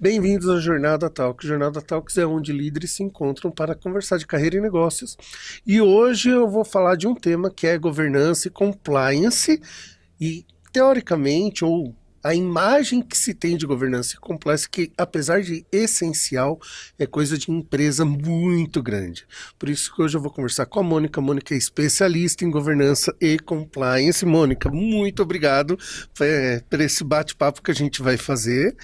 Bem-vindos à Jornada Talks. Jornada Talks é onde líderes se encontram para conversar de carreira e negócios. E hoje eu vou falar de um tema que é governança e compliance. E, teoricamente, ou a imagem que se tem de governança e compliance, que apesar de essencial, é coisa de empresa muito grande. Por isso que hoje eu vou conversar com a Mônica. A Mônica é especialista em governança e compliance. Mônica, muito obrigado por esse bate-papo que a gente vai fazer.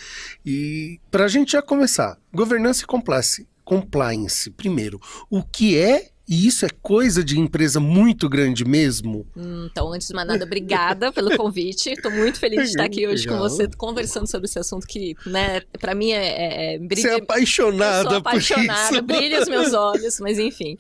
E para a gente já começar, governança e compliance. Compliance, primeiro, o que é? E isso é coisa de empresa muito grande mesmo? Então, antes de mais nada, obrigada pelo convite. Estou muito feliz de estar aqui hoje com você, conversando sobre esse assunto que, né, para mim Você é apaixonada, eu sou apaixonada, por isso. Brilha os meus olhos, mas enfim.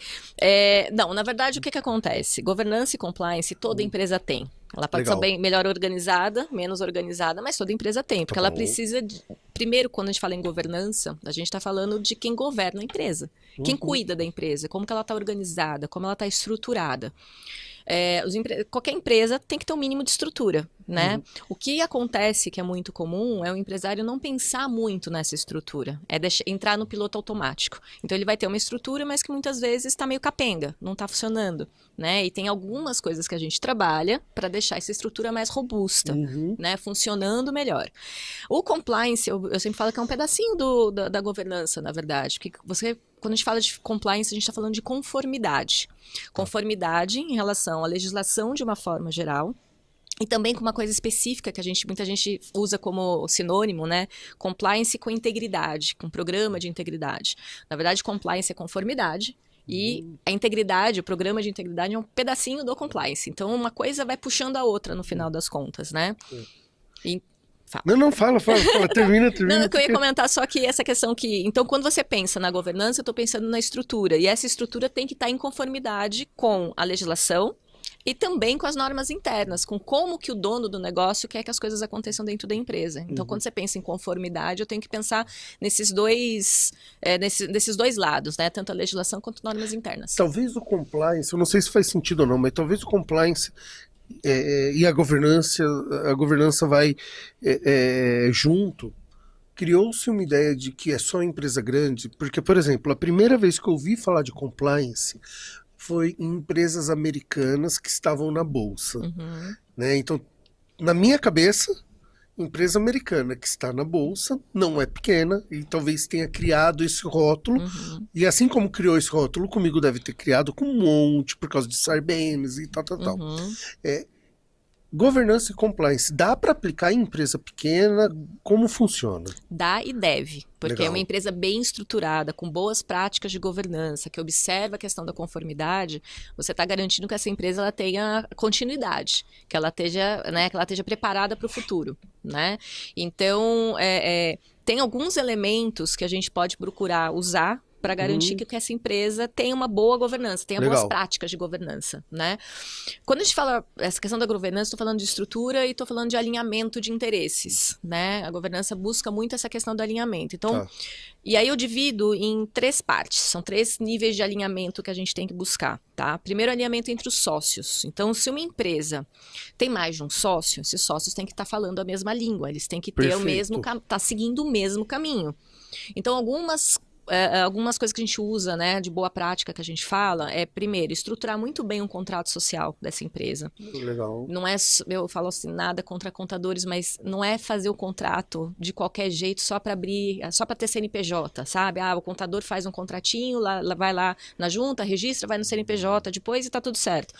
Não, na verdade, o que acontece? Governança e compliance toda empresa tem. Ela pode ser bem melhor organizada, menos organizada, mas toda empresa tem, porque ela precisa de... Primeiro, quando a gente fala em governança, a gente está falando de quem governa a empresa, quem cuida da empresa, como que ela está organizada, como ela está estruturada. Qualquer empresa tem que ter um mínimo de estrutura, né? O que acontece, que é muito comum, é o empresário não pensar muito nessa estrutura, entrar no piloto automático. Então ele vai ter uma estrutura, mas que muitas vezes está meio capenga, não está funcionando, né? E tem algumas coisas que a gente trabalha para deixar essa estrutura mais robusta, né? Funcionando melhor. O compliance, eu sempre falo que é um pedacinho da governança, na verdade, porque quando a gente fala de compliance, a gente está falando de conformidade. Conformidade em relação à legislação de uma forma geral, e também com uma coisa específica que muita gente usa como sinônimo, né? Compliance com integridade, com programa de integridade. Na verdade, compliance é conformidade, e a integridade, o programa de integridade é um pedacinho do compliance. Então, uma coisa vai puxando a outra no final das contas, né? Fala, termina. Não, eu ia comentar só que essa questão que... Então, quando você pensa na governança, eu estou pensando na estrutura. E essa estrutura tem que estar em conformidade com a legislação e também com as normas internas, com como que o dono do negócio quer que as coisas aconteçam dentro da empresa. Então, quando você pensa em conformidade, eu tenho que pensar nesses dois lados, né? Tanto a legislação quanto normas internas. Talvez o compliance, eu não sei se faz sentido ou não, mas talvez o compliance... e a governança vai junto. Criou-se uma ideia de que é só empresa grande, porque, por exemplo, a primeira vez que eu ouvi falar de compliance foi em empresas americanas que estavam na bolsa, né? Então, na minha cabeça, empresa americana que está na bolsa não é pequena e talvez tenha criado esse rótulo. E assim como criou esse rótulo, comigo deve ter criado com um monte, por causa de Sarbanes e tal. Governança e compliance, dá para aplicar em empresa pequena? Como funciona? Dá e deve, porque Legal. é uma empresa bem estruturada, com boas práticas de governança, que observa a questão da conformidade, você está garantindo que essa empresa ela tenha continuidade, que ela esteja preparada para o futuro, né? Então, tem alguns elementos que a gente pode procurar usar para garantir que essa empresa tenha uma boa governança, tenha boas práticas de governança, né? Quando a gente fala essa questão da governança, estou falando de estrutura e estou falando de alinhamento de interesses, né? A governança busca muito essa questão do alinhamento. Então, e aí eu divido em 3 partes, são 3 níveis de alinhamento que a gente tem que buscar, tá? Primeiro, alinhamento entre os sócios. Então, se uma empresa tem mais de um sócio, esses sócios têm que estar falando a mesma língua, eles têm que ter tá seguindo o mesmo caminho. Então, algumas coisas que a gente usa, né, de boa prática que a gente fala, primeiro, estruturar muito bem um contrato social dessa empresa. Legal. Não é, eu falo assim, nada contra contadores, mas não é fazer o contrato de qualquer jeito só para abrir, só para ter CNPJ, sabe? O contador faz um contratinho, vai lá na junta, registra, vai no CNPJ depois e tá tudo certo.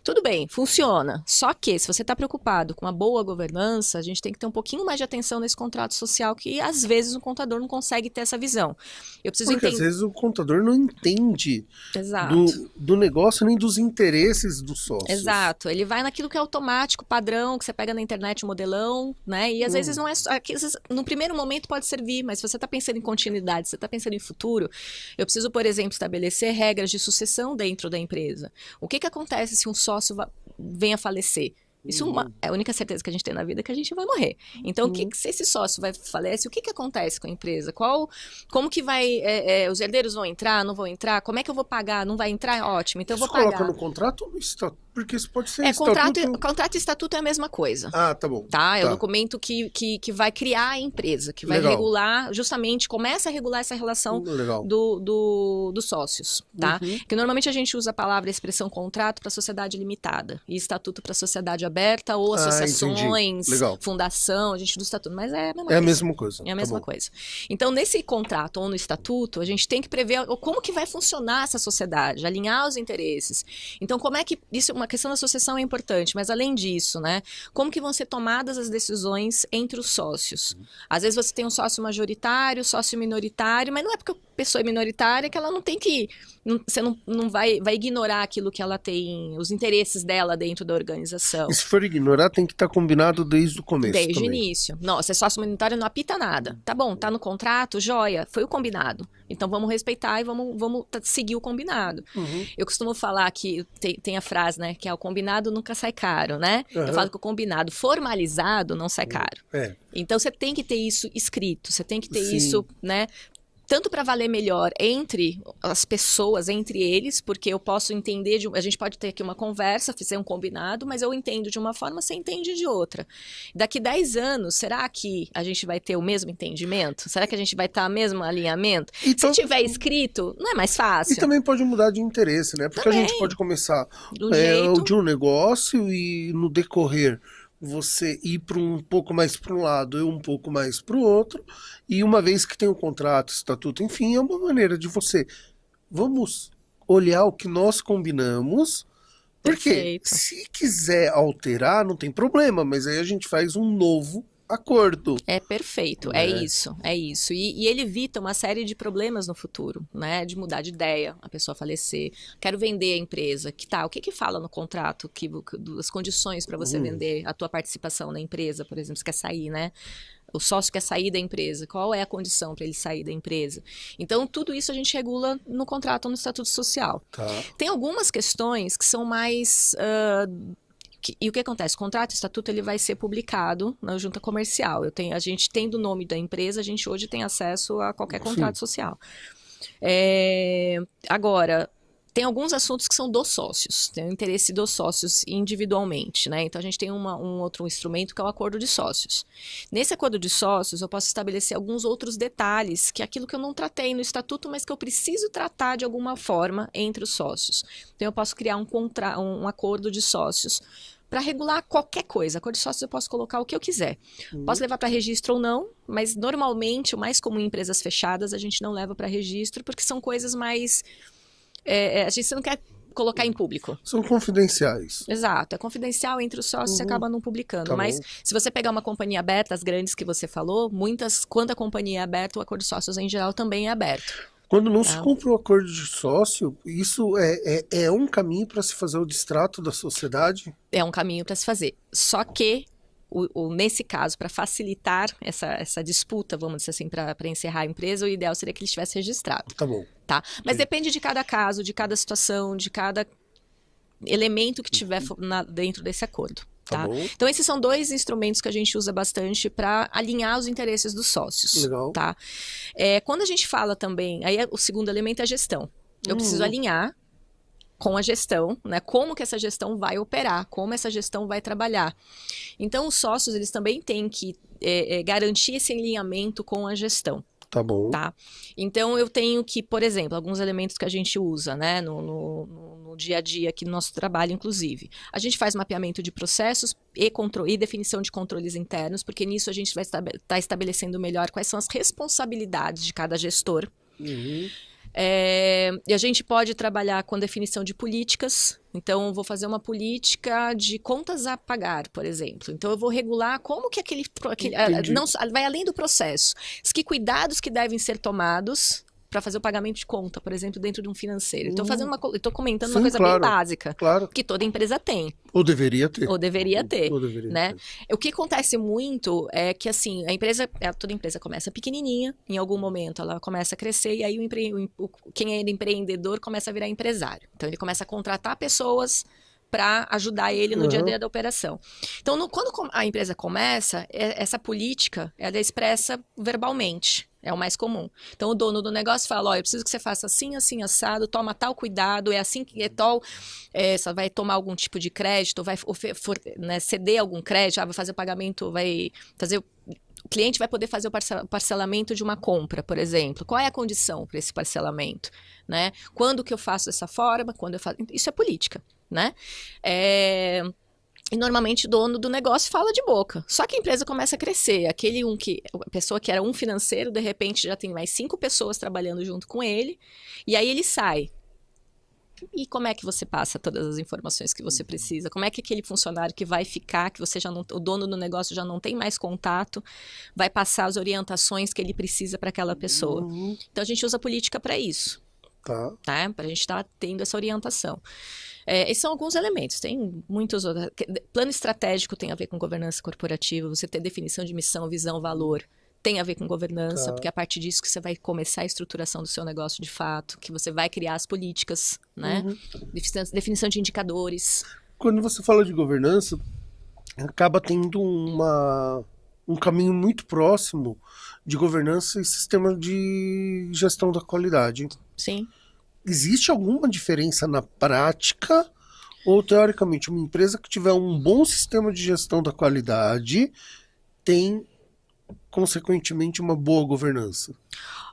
Tudo bem, funciona. Só que, se você está preocupado com uma boa governança, a gente tem que ter um pouquinho mais de atenção nesse contrato social, que às vezes o contador não consegue ter essa visão. Porque às vezes o contador não entende do negócio nem dos interesses dos sócios. Exato. Ele vai naquilo que é automático, padrão, que você pega na internet, modelão, né? E às vezes não é... No primeiro momento pode servir, mas se você está pensando em continuidade, se você está pensando em futuro, eu preciso, por exemplo, estabelecer regras de sucessão dentro da empresa. O que acontece se um sócio venha a falecer? Isso é a única certeza que a gente tem na vida, é que a gente vai morrer. Então, se esse sócio vai falecer, o que acontece com a empresa? Como que vai, os herdeiros vão entrar, não vão entrar? Como é que eu vou pagar? Não vai entrar? Ótimo, então eu vou pagar. Você coloca no contrato ou no estatuto? Porque isso pode ser Contrato e estatuto é a mesma coisa. Ah, tá bom. Tá? É o documento que vai criar a empresa, que vai regular, justamente, começa a regular essa relação dos sócios, tá? Que normalmente a gente usa a palavra, a expressão contrato para sociedade limitada e estatuto para sociedade aberta ou associações, fundação, a gente usa estatuto, mas é a mesma coisa. É a mesma coisa. Então, nesse contrato ou no estatuto, a gente tem que prever como que vai funcionar essa sociedade, alinhar os interesses. Então, como é que isso, uma questão da associação é importante, mas além disso, né, como que vão ser tomadas as decisões entre os sócios? Às vezes você tem um sócio majoritário, sócio minoritário, mas não é porque a pessoa é minoritária que ela não tem que... Você não vai ignorar aquilo que ela tem, os interesses dela dentro da organização. E se for ignorar, tem que estar combinado desde o começo. Desde o também. início. Não, se é sócio minoritário, não apita nada. Tá bom, tá no contrato, joia, foi o combinado. Então vamos respeitar e vamos seguir o combinado. Eu costumo falar que tem a frase, né, que é o combinado nunca sai caro, né? Eu falo que o combinado formalizado não sai caro. Então você tem que ter isso escrito, você tem que ter isso, né? Tanto para valer melhor entre as pessoas, entre eles, porque eu posso entender, a gente pode ter aqui uma conversa, fazer um combinado, mas eu entendo de uma forma, você entende de outra. Daqui 10 anos, será que a gente vai ter o mesmo entendimento? Será que a gente vai estar no mesmo alinhamento? Se tiver escrito, não é mais fácil? E também pode mudar de interesse, né? Porque a gente pode começar de um negócio e no decorrer você ir um pouco mais para um lado e um pouco mais para o outro, e uma vez que tem o contrato, estatuto, enfim, é uma maneira de você, vamos olhar o que nós combinamos, porque se quiser alterar, não tem problema, mas aí a gente faz um novo acordo. É perfeito, é isso. E ele evita uma série de problemas no futuro, né? De mudar de ideia, a pessoa falecer, quero vender a empresa, que tal? O que fala no contrato, as condições para você vender a tua participação na empresa, por exemplo, você quer sair, né? O sócio quer sair da empresa, qual é a condição para ele sair da empresa? Então, tudo isso a gente regula no contrato ou no estatuto social. Tem algumas questões que são mais... E o que acontece? O contrato e estatuto ele vai ser publicado na junta comercial. A gente tendo o nome da empresa, a gente hoje tem acesso a qualquer contrato social. Agora, tem alguns assuntos que são dos sócios, tem o interesse dos sócios individualmente, né? Então a gente tem um outro instrumento que é o acordo de sócios. Nesse acordo de sócios, eu posso estabelecer alguns outros detalhes, que é aquilo que eu não tratei no estatuto, mas que eu preciso tratar de alguma forma entre os sócios. Então eu posso criar um acordo de sócios para regular qualquer coisa. Acordo de sócios eu posso colocar o que eu quiser. Posso levar para registro ou não, mas normalmente, o mais comum em empresas fechadas, a gente não leva para registro, porque são coisas mais... a gente não quer colocar em público. São confidenciais. Exato, é confidencial entre os sócios, você acaba não publicando. Mas se você pegar uma companhia aberta, as grandes que você falou, quando a companhia é aberta, o acordo de sócios em geral também é aberto. Quando não se cumpre o acordo de sócio, isso é um caminho para se fazer o distrato da sociedade? É um caminho para se fazer. Só que, nesse caso, para facilitar essa disputa, vamos dizer assim, para encerrar a empresa, o ideal seria que ele estivesse registrado. Tá bom. Tá? Mas depende de cada caso, de cada situação, de cada elemento que tiver dentro desse acordo. Tá? Então, esses são 2 instrumentos que a gente usa bastante para alinhar os interesses dos sócios. Legal. Tá? Quando a gente fala também, aí o segundo elemento é a gestão. Eu preciso alinhar com a gestão, né? Como que essa gestão vai operar, como essa gestão vai trabalhar. Então, os sócios, eles também têm que garantir esse alinhamento com a gestão. Tá bom. Tá? Então, eu tenho que, por exemplo, alguns elementos que a gente usa, né, no dia a dia aqui no nosso trabalho, inclusive. A gente faz mapeamento de processos e definição de controles internos, porque nisso a gente vai estar estabelecendo melhor quais são as responsabilidades de cada gestor. E a gente pode trabalhar com definição de políticas. Então, vou fazer uma política de contas a pagar, por exemplo. Então, eu vou regular como que não vai além do processo. Que cuidados que devem ser tomados para fazer o pagamento de conta, por exemplo, dentro de um financeiro. Estou comentando uma coisa bem básica, que toda empresa tem. Ou deveria ter. Né? O que acontece muito é que, assim, toda empresa começa pequenininha, em algum momento ela começa a crescer, e aí quem é empreendedor começa a virar empresário. Então, ele começa a contratar pessoas para ajudar ele no dia a dia da operação. Então, quando a empresa começa, essa política ela é expressa verbalmente. É o mais comum. Então, o dono do negócio fala, eu preciso que você faça assim, assim, assado, toma tal cuidado, é assim que é tal, você vai tomar algum tipo de crédito, vai ceder algum crédito, vai fazer o pagamento, vai fazer... O cliente vai poder fazer o parcelamento de uma compra, por exemplo. Qual é a condição para esse parcelamento? Né? Quando que eu faço dessa forma? Quando eu faço... Isso é política, né? E normalmente o dono do negócio fala de boca. Só que a empresa começa a crescer. A pessoa que era um financeiro, de repente já tem mais 5 pessoas trabalhando junto com ele. E aí ele sai. E como é que você passa todas as informações que você precisa? Como é que aquele funcionário que vai ficar, que você já não, o dono do negócio já não tem mais contato, vai passar as orientações que ele precisa para aquela pessoa? Então a gente usa a política para isso. Tá? Para a gente estar tendo essa orientação. Esses são alguns elementos, tem muitos outros. Plano estratégico tem a ver com governança corporativa, você ter definição de missão, visão, valor, tem a ver com governança, porque é a partir disso que você vai começar a estruturação do seu negócio de fato, que você vai criar as políticas, né? Definição de indicadores. Quando você fala de governança, acaba tendo um caminho muito próximo de governança e sistema de gestão da qualidade. Sim. Existe alguma diferença na prática? Ou, teoricamente, uma empresa que tiver um bom sistema de gestão da qualidade tem, consequentemente, uma boa governança?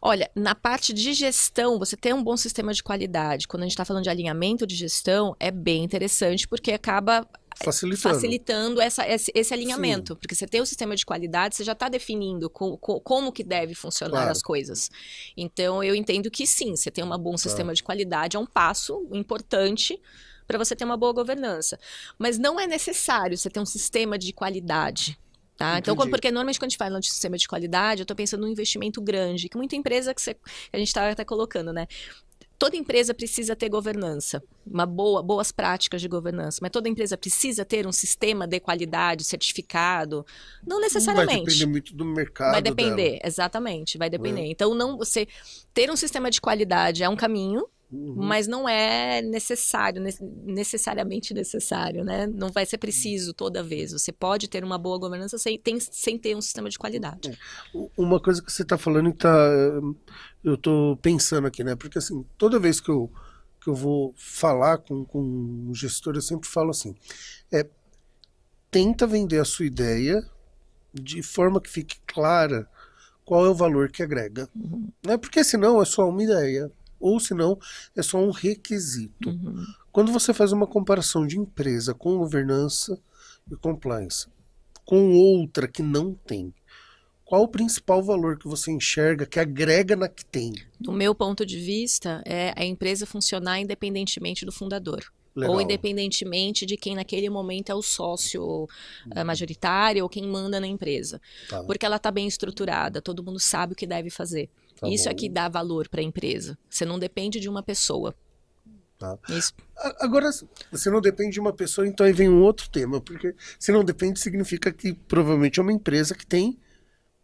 Olha, na parte de gestão, você ter um bom sistema de qualidade, quando a gente está falando de alinhamento de gestão, é bem interessante, porque acaba facilitando esse alinhamento. Sim. Porque você tem o sistema de qualidade, você já está definindo como que deve funcionar as coisas. Então, eu entendo que sim, você tem um bom sistema de qualidade, é um passo importante para você ter uma boa governança. Mas não é necessário você ter um sistema de qualidade. Tá? Então, porque normalmente quando a gente fala de sistema de qualidade, eu estou pensando num investimento grande, que muita empresa que a gente está até colocando, né? Toda empresa precisa ter governança, boas práticas de governança, mas toda empresa precisa ter um sistema de qualidade certificado? Não necessariamente. Vai depender muito do mercado. Vai depender, dela. Exatamente, vai depender. Então, você ter um sistema de qualidade é um caminho, mas não é necessariamente necessário, né? Não vai ser preciso toda vez. Você pode ter uma boa governança sem ter um sistema de qualidade. Uma coisa que você está falando eu estou pensando aqui, né? Porque assim, toda vez que eu vou falar com um gestor, eu sempre falo assim, tenta vender a sua ideia de forma que fique clara qual é o valor que agrega. Né? Porque senão é só uma ideia. Ou senão é só um requisito. Quando você faz uma comparação de empresa com governança e compliance, com outra que não tem, qual o principal valor que você enxerga que agrega na que tem? Do meu ponto de vista, é a empresa funcionar independentemente do fundador. Legal. Ou independentemente de quem naquele momento é o sócio majoritário ou quem manda na empresa. Porque ela está bem estruturada, todo mundo sabe o que deve fazer. Isso é que dá valor para a empresa. Você não depende de uma pessoa. Isso. Agora, você não depende de uma pessoa, então aí vem um outro tema. Porque se não depende, significa que provavelmente é uma empresa que tem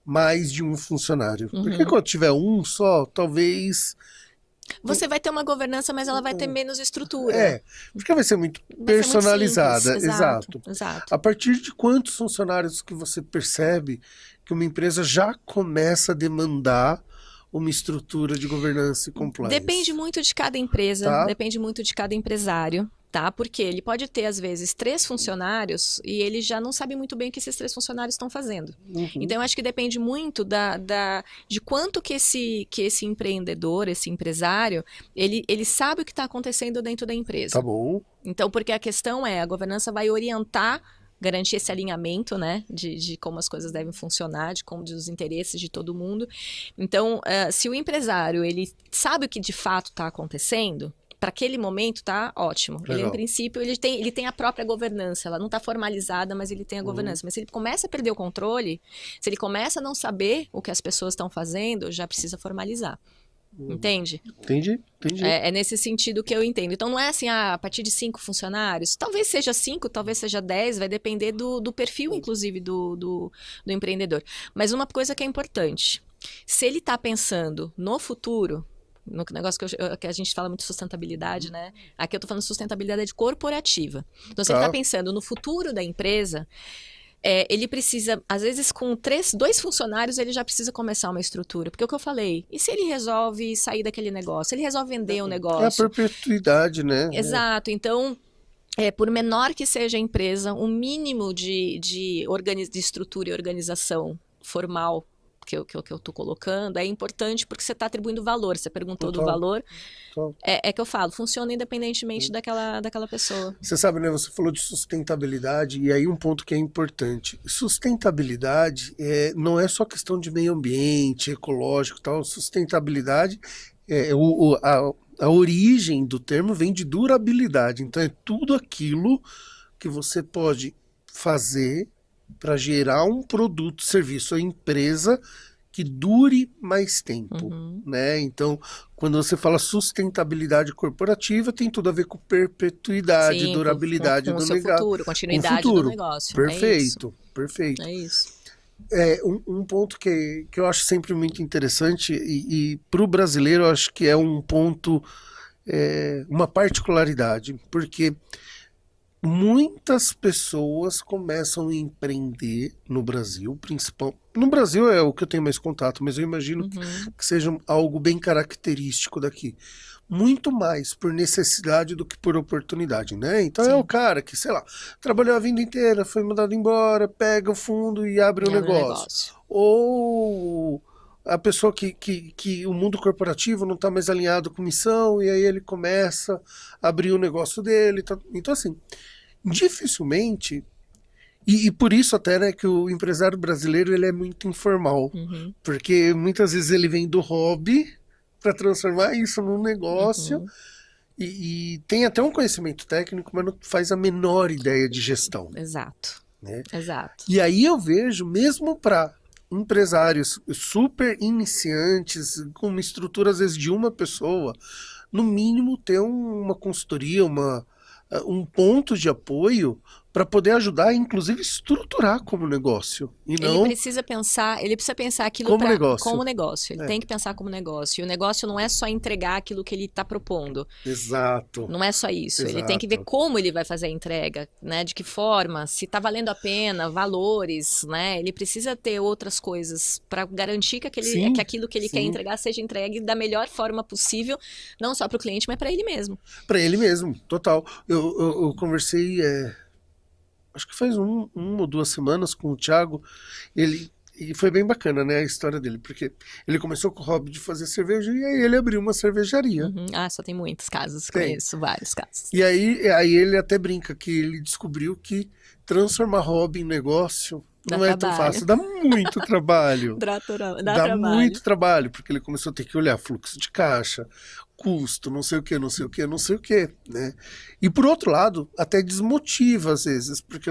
mais de um funcionário. Porque quando tiver um só, talvez... Você vai ter uma governança, mas ela vai ter menos estrutura. Porque vai ser muito personalizada. Muito Exato. Exato. A partir de quantos funcionários que você percebe que uma empresa já começa a demandar uma estrutura de governança e compliance? Depende muito de cada empresa, depende muito de cada empresário. Porque ele pode ter, às vezes, 3 funcionários e ele já não sabe muito bem o que esses 3 funcionários estão fazendo. Então, eu acho que depende muito de quanto que esse empreendedor, esse empresário, ele sabe o que está acontecendo dentro da empresa. Tá bom. Então, porque a questão a governança vai orientar, garantir esse alinhamento, né, de como as coisas devem funcionar, dos interesses de todo mundo. Então, se o empresário, ele sabe o que de fato está acontecendo, para aquele momento tá ótimo. Legal. Ele, em princípio, ele tem a própria governança. Ela não está formalizada, mas ele tem a governança. Mas se ele começa a perder o controle, se ele começa a não saber o que as pessoas estão fazendo, já precisa formalizar. Entende? Entendi. É nesse sentido que eu entendo. Então, não é assim, a partir de 5 funcionários. Talvez seja 5, talvez seja 10, vai depender do perfil, inclusive, do empreendedor. Mas uma coisa que é importante, se ele está pensando no futuro, no negócio que a gente fala muito sustentabilidade, né? Aqui eu tô falando sustentabilidade corporativa. Então, você está pensando no futuro da empresa, ele precisa, às vezes com 2 funcionários, ele já precisa começar uma estrutura. Porque é o que eu falei, e se ele resolve sair daquele negócio? Ele resolve vender o negócio? É a perpetuidade, né? Exato, então... por menor que seja a empresa, um mínimo de estrutura e organização formal que eu tô colocando é importante porque você está atribuindo valor. Você perguntou do valor. É que eu falo, funciona independentemente daquela pessoa. Você sabe, né? Você falou de sustentabilidade e aí um ponto que é importante. Sustentabilidade não é só questão de meio ambiente, ecológico e tal. Sustentabilidade a origem do termo vem de durabilidade. Então é tudo aquilo que você pode fazer para gerar um produto, serviço ou empresa que dure mais tempo, né? Então, quando você fala sustentabilidade corporativa, tem tudo a ver com perpetuidade, sim, durabilidade com do seu negócio. Futuro, continuidade do negócio. Perfeito, perfeito. É isso. Um ponto que eu acho sempre muito interessante e para o brasileiro eu acho que é um ponto, uma particularidade, porque muitas pessoas começam a empreender no Brasil, no Brasil é o que eu tenho mais contato, mas eu imagino que seja algo bem característico daqui. Muito mais por necessidade do que por oportunidade, né? Então é o cara que, sei lá, trabalhou a vida inteira, foi mandado embora, pega o fundo e abre um negócio. Ou a pessoa que o mundo corporativo não está mais alinhado com missão e aí ele começa a abrir o negócio dele. Então assim, dificilmente, e por isso até, né, que o empresário brasileiro ele é muito informal, porque muitas vezes ele vem do hobby para transformar isso num negócio e tem até um conhecimento técnico, mas não faz a menor ideia de gestão. Exato. Né? Exato. E aí eu vejo, mesmo para empresários super iniciantes, com uma estrutura às vezes de uma pessoa, no mínimo ter uma consultoria, um ponto de apoio para poder ajudar, inclusive estruturar como negócio. E não ele precisa pensar aquilo como negócio. Como negócio. Ele tem que pensar como negócio. E o negócio não é só entregar aquilo que ele está propondo. Exato. Não é só isso. Exato. Ele tem que ver como ele vai fazer a entrega, né? De que forma, se está valendo a pena, valores, né? Ele precisa ter outras coisas para garantir que aquilo que ele quer entregar seja entregue da melhor forma possível, não só para o cliente, mas para ele mesmo. Para ele mesmo, total. Eu conversei... acho que faz uma ou 2 semanas com o Thiago, e foi bem bacana, né, a história dele, porque ele começou com o hobby de fazer cerveja e aí ele abriu uma cervejaria. Só tem muitos casos, conheço vários casos. E aí ele até brinca que ele descobriu que transformar hobby em negócio não é tão fácil, dá muito trabalho. Dá muito trabalho, porque ele começou a ter que olhar fluxo de caixa, custo, não sei o que, né? E por outro lado, até desmotiva às vezes, porque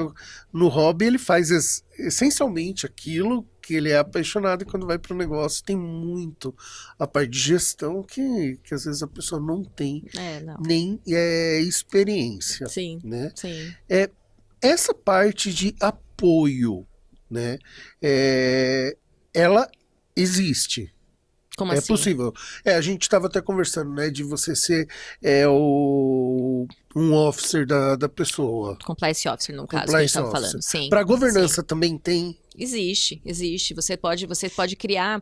no hobby ele faz essencialmente aquilo que ele é apaixonado e quando vai para o negócio tem muito a parte de gestão que às vezes a pessoa não tem nem experiência. Sim, né? sim. Essa parte de apoio, né? Ela existe. Como assim? É possível. A gente estava até conversando, né, de você ser um officer da pessoa. Compliance officer, no caso, que a gente estava falando. Sim. Para governança também tem? Existe. Você pode criar...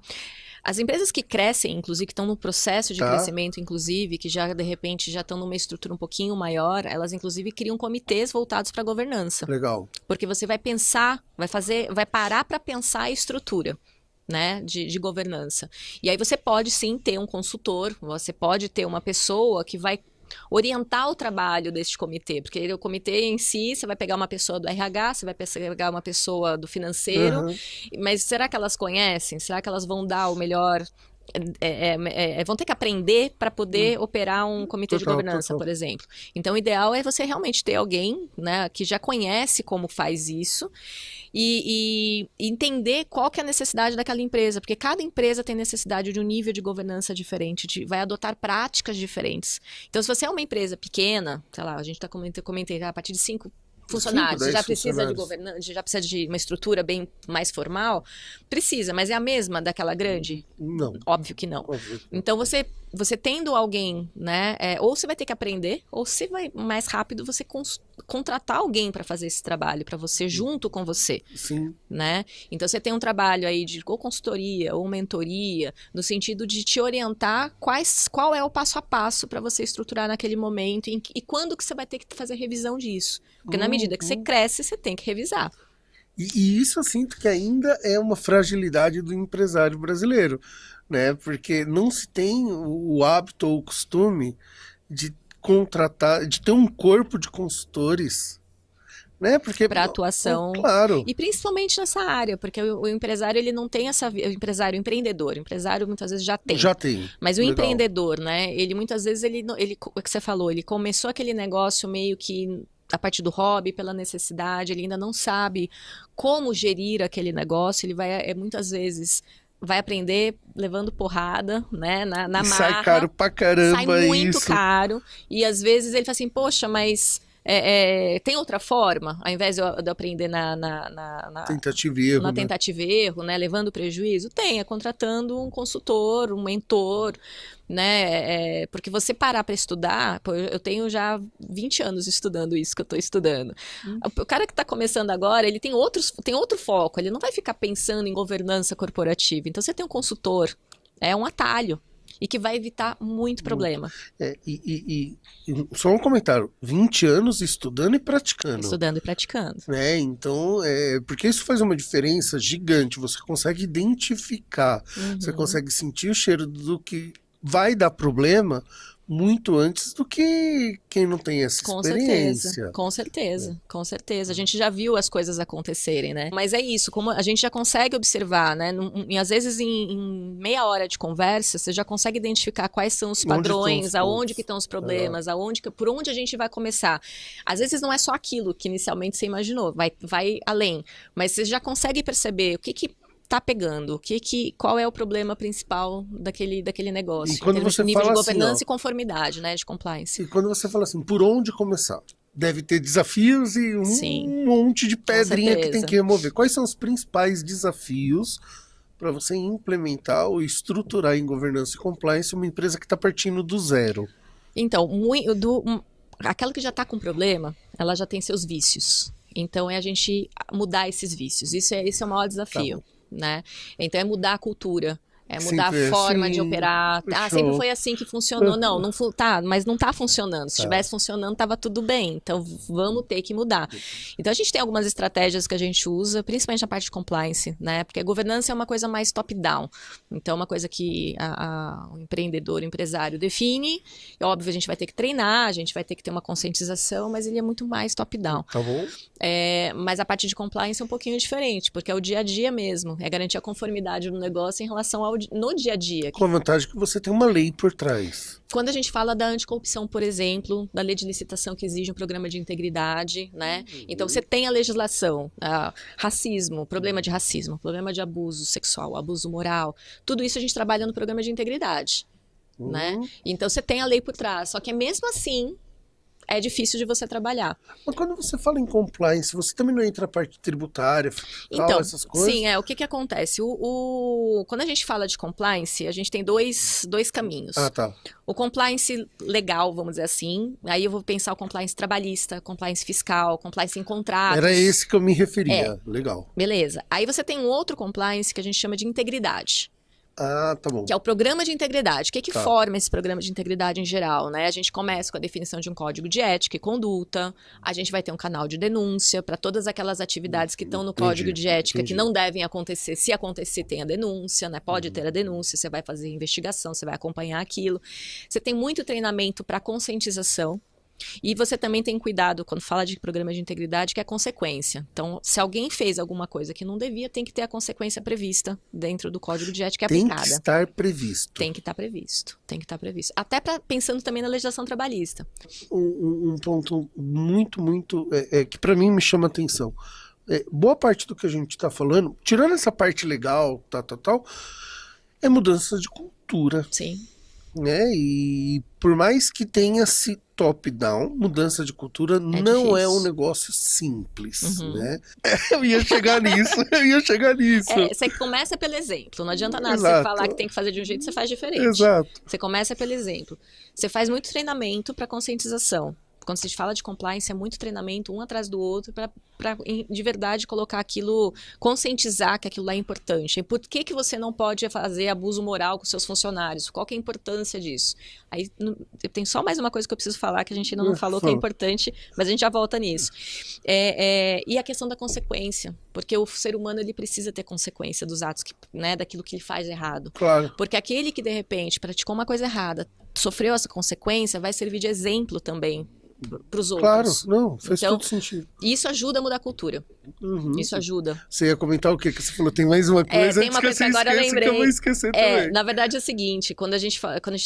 As empresas que crescem, inclusive, que estão no processo de crescimento, inclusive, que já, de repente, já estão numa estrutura um pouquinho maior, elas, inclusive, criam comitês voltados para a governança. Legal. Porque você vai pensar, vai parar para pensar a estrutura. Né, de governança. E aí você pode sim ter um consultor, você pode ter uma pessoa que vai orientar o trabalho deste comitê, porque o comitê em si, você vai pegar uma pessoa do RH, você vai pegar uma pessoa do financeiro, mas será que elas conhecem? Será que elas vão dar o melhor... vão ter que aprender para poder operar um comitê de governança, por exemplo. Então, o ideal é você realmente ter alguém, né, que já conhece como faz isso e entender qual que é a necessidade daquela empresa, porque cada empresa tem necessidade de um nível de governança diferente, vai adotar práticas diferentes. Então, se você é uma empresa pequena, sei lá, a gente comentei a partir de 5 funcionários, já precisa de governança, já precisa de uma estrutura bem mais formal? Precisa, mas é a mesma daquela grande? Não. Óbvio que não. Então, você você tendo alguém, né, ou você vai ter que aprender, ou se vai mais rápido você contratar alguém para fazer esse trabalho para você, junto com você. Sim. Né? Então você tem um trabalho aí de ou consultoria ou mentoria, no sentido de te orientar qual é o passo a passo para você estruturar naquele momento e quando que você vai ter que fazer revisão disso. Porque na medida que você cresce, você tem que revisar. E isso eu sinto que ainda é uma fragilidade do empresário brasileiro, né? Porque não se tem o hábito ou o costume de contratar, de ter um corpo de consultores, né? Porque para atuação, claro. E principalmente nessa área, porque o empresário ele não tem essa, o empreendedor, o empresário muitas vezes já tem, mas o empreendedor, né? Ele muitas vezes ele o que você falou, ele começou aquele negócio meio que a partir do hobby, pela necessidade, ele ainda não sabe como gerir aquele negócio, ele vai muitas vezes vai aprender levando porrada, né, na marra. Sai caro pra caramba isso. Sai muito caro, e às vezes ele fala assim, poxa, mas tem outra forma, ao invés de eu aprender na tentativa e erro, na tentativa e erro, né, levando prejuízo, contratando um consultor, um mentor, né, porque você parar para estudar, eu tenho já 20 anos estudando isso que eu estou estudando. O cara que está começando agora, ele tem outro foco, ele não vai ficar pensando em governança corporativa, então você tem um consultor, é um atalho, e que vai evitar muito problema. E só um comentário, 20 anos estudando e praticando. Estudando e praticando. Né? Então, porque isso faz uma diferença gigante, você consegue identificar, você consegue sentir o cheiro do que vai dar problema muito antes do que quem não tem essa experiência. Com certeza. A gente já viu as coisas acontecerem, né? Mas é isso, como a gente já consegue observar, né? E às vezes em meia hora de conversa, você já consegue identificar quais são os padrões, aonde que estão os problemas, por onde a gente vai começar. Às vezes não é só aquilo que inicialmente você imaginou, vai além. Mas você já consegue perceber o que tá pegando, qual é o problema principal daquele negócio, e quando você nível fala de governança assim, e conformidade, né, de compliance. E quando você fala assim, por onde começar? Deve ter desafios e um monte de pedrinha que tem que remover. Quais são os principais desafios para você implementar ou estruturar em governança e compliance uma empresa que está partindo do zero? Então, aquela que já está com problema, ela já tem seus vícios. Então, é a gente mudar esses vícios. Esse é o maior desafio. Tá. Né? Então é mudar a cultura, mudar a forma de operar. Sempre foi assim que funcionou. Mas não tá funcionando. Se estivesse funcionando, tava tudo bem. Então vamos ter que mudar. Então a gente tem algumas estratégias que a gente usa, principalmente na parte de compliance, né? Porque a governança é uma coisa mais top-down. Então é uma coisa que o empreendedor, o empresário define. E, óbvio, a gente vai ter que treinar, a gente vai ter que ter uma conscientização, mas ele é muito mais top-down. Tá bom. Mas a parte de compliance é um pouquinho diferente, porque é o dia a dia mesmo. É garantir a conformidade no negócio em relação no dia a dia. Com a vantagem que você tem uma lei por trás. Quando a gente fala da anticorrupção, por exemplo, da lei de licitação que exige um programa de integridade, né? Então você tem a legislação, racismo, problema de abuso sexual, abuso moral, tudo isso a gente trabalha no programa de integridade, né? Então você tem a lei por trás, só que mesmo assim é difícil de você trabalhar. Mas quando você fala em compliance, você também não entra na parte tributária, fiscal, essas coisas? Sim, o que acontece? Quando a gente fala de compliance, a gente tem dois caminhos. Tá. O compliance legal, vamos dizer assim, aí eu vou pensar o compliance trabalhista, compliance fiscal, compliance em contratos. Era esse que eu me referia, legal. Beleza. Aí você tem um outro compliance que a gente chama de integridade. Tá bom. Que é o programa de integridade. O que forma esse programa de integridade em geral, né? A gente começa com a definição de um código de ética e conduta, a gente vai ter um canal de denúncia para todas aquelas atividades que estão no código de ética que não devem acontecer. Se acontecer, tem a denúncia, né? Pode ter a denúncia, você vai fazer investigação, você vai acompanhar aquilo. Você tem muito treinamento para conscientização. E você também tem cuidado, quando fala de programa de integridade, que é a consequência. Então, se alguém fez alguma coisa que não devia, tem que ter a consequência prevista dentro do código de ética aplicada. Tem que estar previsto. Tem que estar previsto. Até pensando também na legislação trabalhista. Um ponto muito, que para mim me chama atenção. Boa parte do que a gente está falando, tirando essa parte legal, tal, é mudança de cultura. Sim. né? E por mais que tenha esse top-down, mudança de cultura não difícil. é um negócio simples, né? Eu ia chegar nisso. Você começa pelo exemplo. Não adianta nada Exato. você falar que tem que fazer de um jeito, você faz diferente. Exato. Você começa pelo exemplo. Você faz muito treinamento para conscientização. Quando você fala de compliance, é muito treinamento um atrás do outro para de verdade colocar aquilo, conscientizar que aquilo lá é importante. E por que você não pode fazer abuso moral com seus funcionários? Qual que é a importância disso? Aí tem só mais uma coisa que eu preciso falar que a gente ainda não falou que é importante, mas a gente já volta nisso. E a questão da consequência, porque o ser humano ele precisa ter consequência dos atos, né, daquilo que ele faz errado. Claro. Porque aquele que de repente praticou uma coisa errada, sofreu essa consequência, vai servir de exemplo também para os outros. Claro, não, faz todo sentido. Isso ajuda a mudar a cultura. Isso ajuda. Você ia comentar o quê? Que você falou, tem mais uma coisa tem uma coisa que agora eu lembrei. Que eu vou esquecer também. Na verdade é o seguinte, quando a gente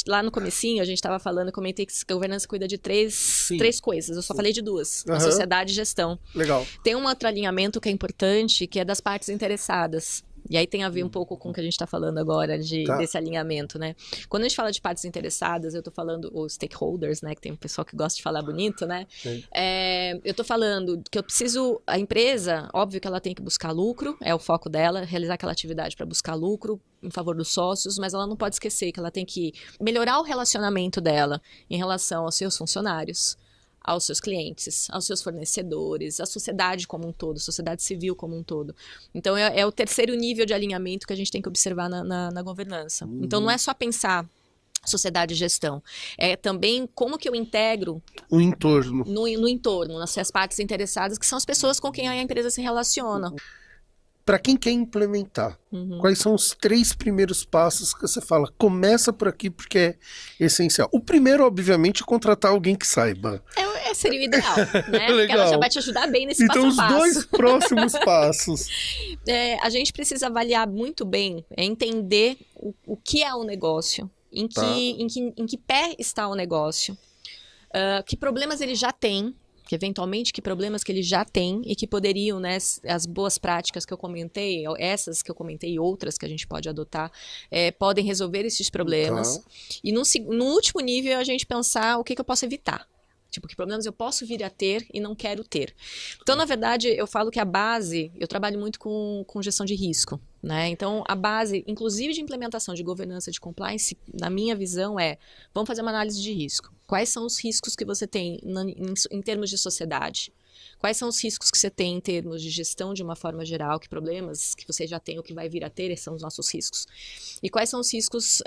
lá no comecinho, a gente estava falando, eu comentei que a governança cuida de três coisas, eu só falei de duas, a sociedade e gestão. Legal. Tem um outro alinhamento que é importante, que é das partes interessadas. E aí tem a ver um pouco com o que a gente está falando agora desse alinhamento, né? Quando a gente fala de partes interessadas, eu estou falando, os stakeholders, né? Que tem um pessoal que gosta de falar bonito, né? Eu estou falando que a empresa, óbvio que ela tem que buscar lucro, é o foco dela, realizar aquela atividade para buscar lucro em favor dos sócios, mas ela não pode esquecer que ela tem que melhorar o relacionamento dela em relação aos seus funcionários, aos seus clientes, aos seus fornecedores, à sociedade como um todo, sociedade civil como um todo. Então, é o terceiro nível de alinhamento que a gente tem que observar na governança. Então, não é só pensar sociedade e gestão. É também como que eu integro o entorno. No entorno, nas partes interessadas, que são as pessoas com quem a empresa se relaciona. Para quem quer implementar, quais são os 3 primeiros passos que você fala? Começa por aqui porque é essencial. O primeiro, obviamente, é contratar alguém que saiba. Seria o ideal, né? Porque ela já vai te ajudar bem nesse passo a passo. Então, os 2 próximos passos. A gente precisa avaliar muito bem, entender o que é o negócio, em que pé está o negócio, que problemas ele já tem, que eventualmente que problemas que ele já tem e que poderiam, né, as boas práticas que eu comentei, essas que eu comentei e outras que a gente pode adotar, podem resolver esses problemas. E no último nível a gente pensar o que eu posso evitar. Tipo, que problemas eu posso vir a ter e não quero ter. Então, na verdade, eu falo que a base, eu trabalho muito com gestão de risco, né? Então, a base, inclusive de implementação de governança de compliance, na minha visão vamos fazer uma análise de risco. Quais são os riscos que você tem em termos de sociedade? Quais são os riscos que você tem em termos de gestão de uma forma geral? Que problemas que você já tem ou que vai vir a ter, esses são os nossos riscos. E quais são os riscos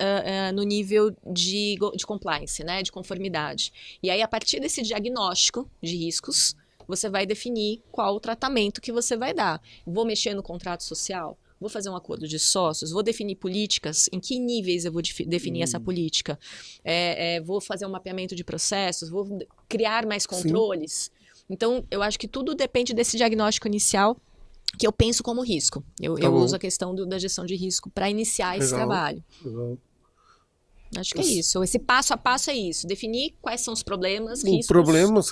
no nível de compliance, né? De conformidade. E aí, a partir desse diagnóstico de riscos, você vai definir qual o tratamento que você vai dar. Vou mexer no contrato social? Vou fazer um acordo de sócios? Vou definir políticas? Em que níveis eu vou definir essa política? Vou fazer um mapeamento de processos? Vou criar mais controles? Sim. Então, eu acho que tudo depende desse diagnóstico inicial que eu penso como risco. Eu uso a questão da gestão de risco para iniciar esse trabalho. Acho que é isso. Esse passo a passo é isso. Definir quais são os problemas,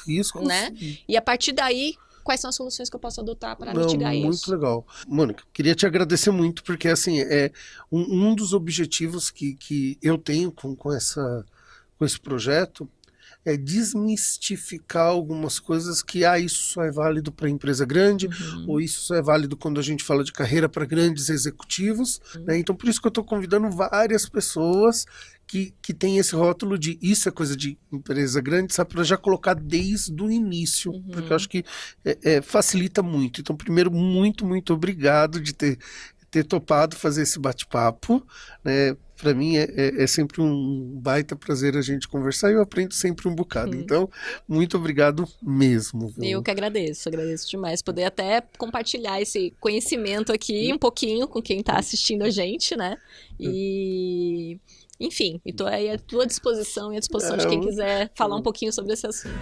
riscos. Né? E a partir daí, quais são as soluções que eu posso adotar para mitigar isso. Muito legal. Mônica, queria te agradecer muito, porque assim, é um dos objetivos que eu tenho com esse projeto é desmistificar algumas coisas que isso só é válido para empresa grande, ou isso só é válido quando a gente fala de carreira para grandes executivos, né? Então por isso que eu estou convidando várias pessoas que têm esse rótulo de isso é coisa de empresa grande, sabe, para já colocar desde o início, porque eu acho que facilita muito. Então primeiro, muito, muito obrigado de ter topado fazer esse bate-papo, né? Para mim é sempre um baita prazer a gente conversar e eu aprendo sempre um bocado. Então, muito obrigado mesmo. Viu? Eu que agradeço demais poder até compartilhar esse conhecimento aqui um pouquinho com quem está assistindo a gente, né? E, enfim, estou aí à tua disposição e à disposição de quem quiser falar um pouquinho sobre esse assunto.